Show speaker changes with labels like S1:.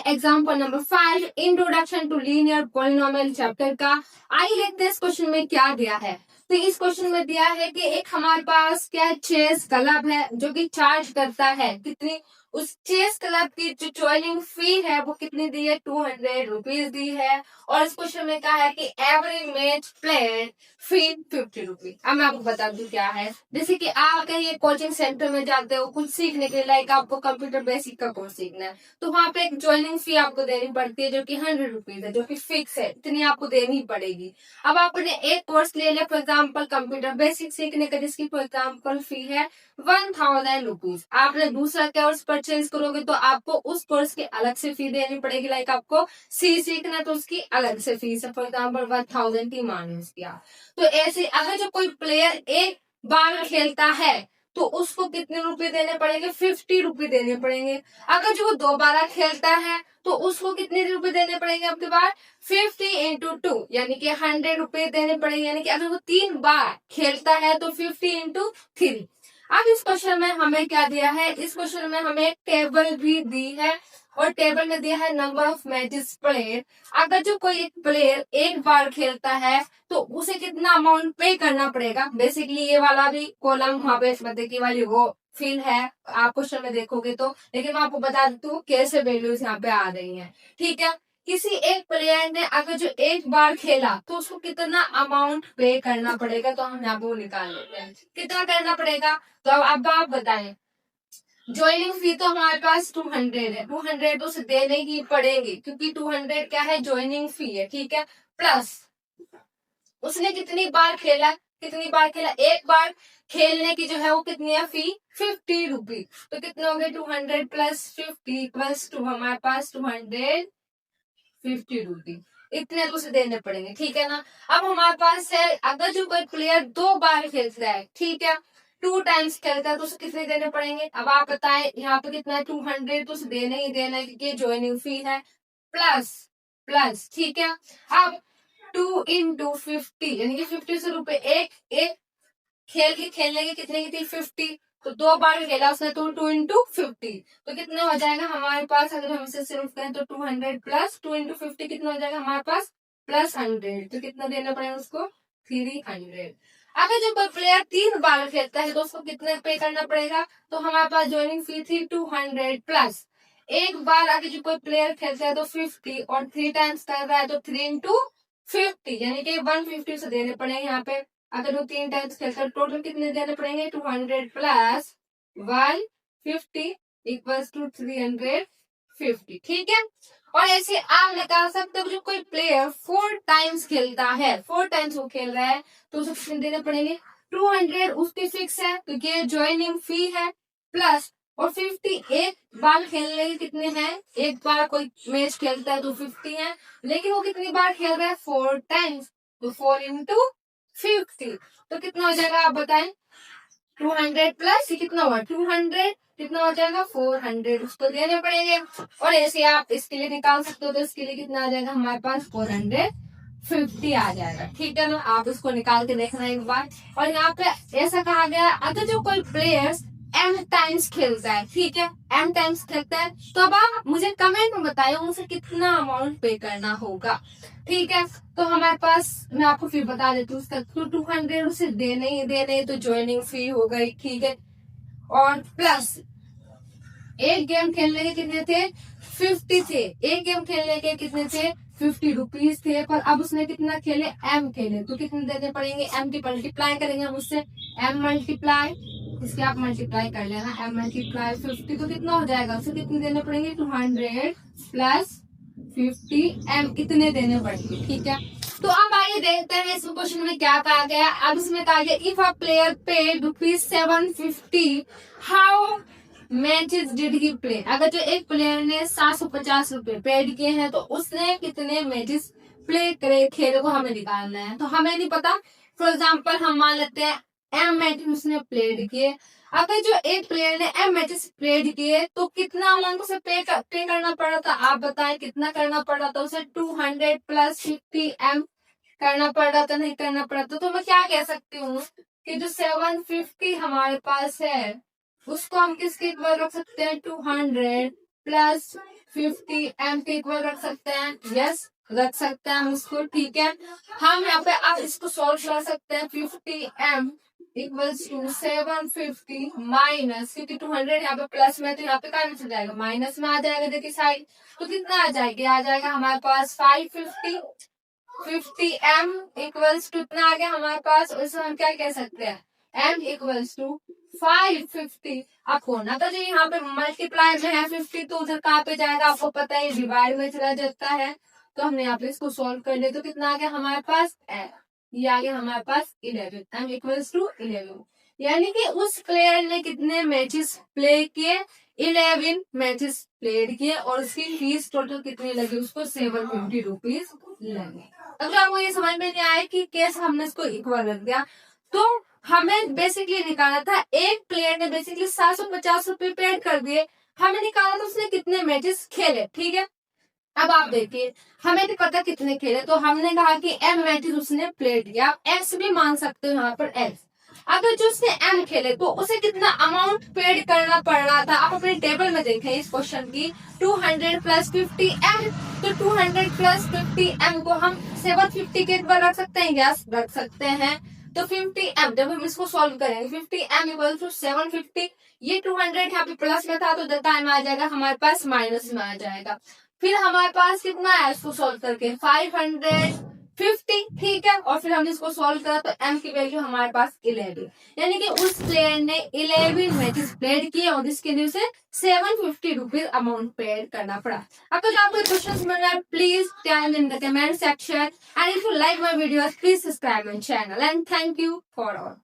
S1: Example number 5 introduction to linear polynomial chapter का। आइए देखते हैं इस क्वेश्चन में क्या दिया है। तो इस क्वेश्चन में दिया है कि एक हमारे पास क्या चेस क्लब है जो कि चार्ज करता है कितनी, उस चेस क्लब की जो ज्वाइनिंग फी है वो कितनी दी है, 200 रुपीज दी है। और इस क्वेश्चन में कहा है कि एवरी मैच प्लेड फी 50 रुपीज। अब मैं आपको बता दूं क्या है। जैसे कि आप कहीं कोचिंग सेंटर में जाते हो कुछ सीखने के लिए, लाइक आपको कंप्यूटर बेसिक का कोर्स सीखना है, तो वहाँ पे एक ज्वाइनिंग फी आपको देनी पड़ती है जो कि 100 रुपीज है, जो कि फिक्स है, इतनी आपको देनी पड़ेगी। अब आपने एक कोर्स ले लिया फॉर एग्जाम्पल कंप्यूटर बेसिक सीखने का, जिसकी फॉर एग्जाम्पल फी है 1000 रुपीज। आपने दूसरा कोर्स परचेज करोगे तो आपको उस कोर्स की अलग से फी देनी पड़ेगी। लाइक आपको सी सीखना है तो उसकी अलग से फीस है, फॉर एग्जाम्पल 1000 की मान किया। तो ऐसे अगर जो कोई प्लेयर एक बार खेलता है तो उसको कितने रुपए देने पड़ेंगे, 50 रुपए देने पड़ेंगे। अगर जो वो दोबारा खेलता है तो उसको कितने रुपए देने पड़ेंगे आपके पास, 50 इंटू 2 यानी कि 100 रुपए देने पड़ेंगे। यानी कि अगर वो 3 बार खेलता है तो 50 इंटू 3। अब इस क्वेश्चन में हमें क्या दिया है, इस क्वेश्चन में हमें एक टेबल भी दी है और टेबल में दिया है नंबर ऑफ मैचेस प्लेड। अगर जो कोई एक प्लेयर एक बार खेलता है तो उसे कितना अमाउंट पे करना पड़ेगा। बेसिकली ये वाला भी कॉलम वहां पे मतलब की वाली वो फिल है, आप क्वेश्चन में देखोगे तो। लेकिन मैं आपको बता देती हूँ कैसे वैल्यूज यहाँ पे आ रही हैं। ठीक है, किसी एक प्लेयर ने अगर जो एक बार खेला तो उसको कितना अमाउंट पे करना पड़ेगा, तो हम यहाँ पे वो निकाल लेते हैं कितना करना पड़ेगा। तो अब आप बताएं, ज्वाइनिंग फी तो हमारे पास 200 है, 200 तो उसे देने ही पड़ेंगे क्योंकि 200 क्या है, ज्वाइनिंग फी है। ठीक है, प्लस उसने कितनी बार खेला, कितनी बार खेला, एक बार खेलने की जो है वो कितनी है फी, 50 रुपीज। तो कितने हो गए, 200 प्लस 50 प्लस 2, हमारे पास 250 रुपीज, इतने तो उसे देने पड़ेंगे। ठीक है ना। अब हमारे पास है अगर जो कोई प्लेयर 2 बार खेलता है, ठीक है, 2 टाइम्स खेलता है तो उसे कितने देने पड़ेंगे। अब आप बताएं यहाँ पे कितना है, 200 तो उसे देना ही देना है क्योंकि ज्वाइनिंग फी है, प्लस प्लस। ठीक है, अब 2 इंटू 50 यानी कि 50 से रुपए एक एक खेलने की कितने की थी, 50। तो 2 बार खेला उसने तो 2 इंटू 50, तो कितना हो जाएगा हमारे पास। अगर हम इसे सिर्फ करें तो 200 प्लस 2 इंटू 50 कितना हो जाएगा हमारे पास, प्लस 100। तो कितना देना पड़ेगा उसको, 300। अगर जब कोई प्लेयर 3 बार खेलता है तो उसको कितना पे करना पड़ेगा, तो हमारे पास ज्वाइनिंग फी थी 200 प्लस एक बार अगर जो कोई प्लेयर खेलता है तो 50 और 3 टाइम्स कर रहा है तो 3 इंटू 50 यानी कि 150 से देने पड़ेंगे यहाँ पे। अगर वो 3 टाइम्स खेलता है टोटल कितने देने पड़ेंगे, 200 प्लस 150 इक्वल्स टू 350। ठीक है, और ऐसे आप निकाल सकते हो जो कोई प्लेयर 4 टाइम्स खेलता है, 4 टाइम्स वो खेल रहा है तो उसे कितने देने पड़ेंगे, 200 उसकी फिक्स है क्योंकि ये ज्वाइनिंग फी है, प्लस और 50 एक बार खेलने के कितने हैं, एक बार कोई मैच खेलता है तो 50 है, लेकिन वो कितनी बार खेल रहा है, 4 टाइम्स, तो 4 इंटू 50 तो कितना हो जाएगा आप बताएं, 200 प्लस कितना हुआ, 200 कितना हो जाएगा, 400 उसको देने पड़ेंगे। और ऐसे आप इसके लिए निकाल सकते हो तो इसके लिए कितना आ जाएगा हमारे पास, 450 आ जाएगा। ठीक है ना, आप इसको निकाल के देखना एक बार। और यहाँ पे ऐसा कहा गया अगर जो कोई प्लेयर्स m टाइम्स खेलता है, ठीक है, m टाइम्स खेलता है, तो अब आप मुझे कमेंट में बताइए उसे कितना अमाउंट पे करना होगा। ठीक है, तो हमारे पास मैं आपको फिर बता देती हूँ उसका, तो 200 उसे देने ही देने, तो ज्वाइनिंग फी हो गई। ठीक है, और प्लस एक गेम खेलने के कितने थे, 50 थे, एक गेम खेलने के कितने थे, 50 रुपीज थे, पर अब उसने कितना खेले, m खेले, तो कितने देने पड़ेंगे, m की मल्टीप्लाई करेंगे हम उससे, m मल्टीप्लाई, इसके आप मल्टीप्लाई कर लेना, m मल्टीप्लाई 50 तो कितना हो जाएगा, उसे कितने देने पड़ेंगे, 200 प्लस 50 m इतने देने पड़ेंगे। ठीक है, तो अब आइए देखते हैं इस क्वेश्चन में क्या कहा गया। अब इसमें कहा गया if a player paid ₹750 how matches did he play. अगर जो एक प्लेयर ने 750 रुपए पेड किए हैं तो उसने कितने मैचेस प्ले करे, खेले को हमें निकालना है। तो हमें नहीं पता, फॉर एग्जाम्पल हम मान लेते हैं m मैचेस उसने प्लेड किए। अगर जो एक प्लेयर ने m मैचेस प्लेड किए तो कितना अमाउंट उसे पे करना पड़ा था, आप बताएं कितना करना पड़ा था उसे, 200 प्लस 50 m करना पड़ रहा था, नहीं करना पड़ा था। तो मैं क्या कह सकती हूँ कि जो 750 हमारे पास है उसको हम किसके इक्वल रख सकते हैं, 200 प्लस 50m के इक्वल रख सकते हैं, यस रख सकते हैं हम इसको, ठीक है। हम यहाँ पे आप इसको सॉल्व कर सकते हैं। 50m इक्वल्स टू 750 माइनस, क्योंकि 200 यहाँ पे प्लस में, तो यहाँ पे कैंसिल जाएगा, माइनस में आ जाएगा देखिए साइड, तो कितना आ जाएगा हमारे पास 550। 50m इक्वल्स टू कितना आ गया हमारे पास, उसमें हम क्या कह सकते हैं, m इक्वल्स टू 550। अब होना तो जो यहाँ पे मल्टीप्लाई में है 50, तो उधर कहाँ पे जाएगा आपको पता है, डिवाइड में चला जाता है। तो हमने यहाँ पे इसको सॉल्व कर लिया, तो कितना आ गया हमारे पास, ये आ गया हमारे पास 11, m इक्वल्स टू 11। यानी कि उस प्लेयर ने कितने मैचेस प्ले किए, 11 मैचेस प्लेड किए, और उसकी फीस टोटल कितनी लगी उसको, 750 रुपीज लगे। अब जो आपको ये समझ में नहीं आया कि कैसे हमने इसको इक्वल रख दिया, तो हमें बेसिकली निकाला था, एक प्लेयर ने बेसिकली 750 रुपए पेड कर दिए, हमें निकाला था उसने कितने मैचेस खेले, ठीक है। अब आप देखिए, हमें नहीं पता कितने खेले, तो हमने कहा कि m मैचेस उसने प्ले किया, आप s भी मान सकते हो यहाँ पर s। अगर जो उसने m खेले तो उसे कितना अमाउंट पेड करना पड़ रहा था, आप अपने टेबल में देखें इस क्वेश्चन की, 200 प्लस 50m, तो 200 प्लस 50m को हम 750 के ऊपर रख सकते हैं, यस रख सकते हैं। तो 50m जब हम इसको सॉल्व करेंगे, 50m इक्वल टू 750, ये 200 यहाँ पे प्लस में था, तो द टाइम आ जाएगा हमारे पास माइनस में आ जाएगा। फिर हमारे पास कितना है इसको सॉल्व करके, 550, ठीक है। और फिर हमने इसको सॉल्व करा तो m की वैल्यू हमारे पास 11, यानी कि उस प्लेयर ने 11 मैचेस प्लेड किए, और इसके लिए उसे 750 रुपीज अमाउंट पेड करना पड़ा। अब तो आपको क्वेश्चन मिल रहा है, please tell in the comment section, and if you like my videos please subscribe my channel, and thank you for all.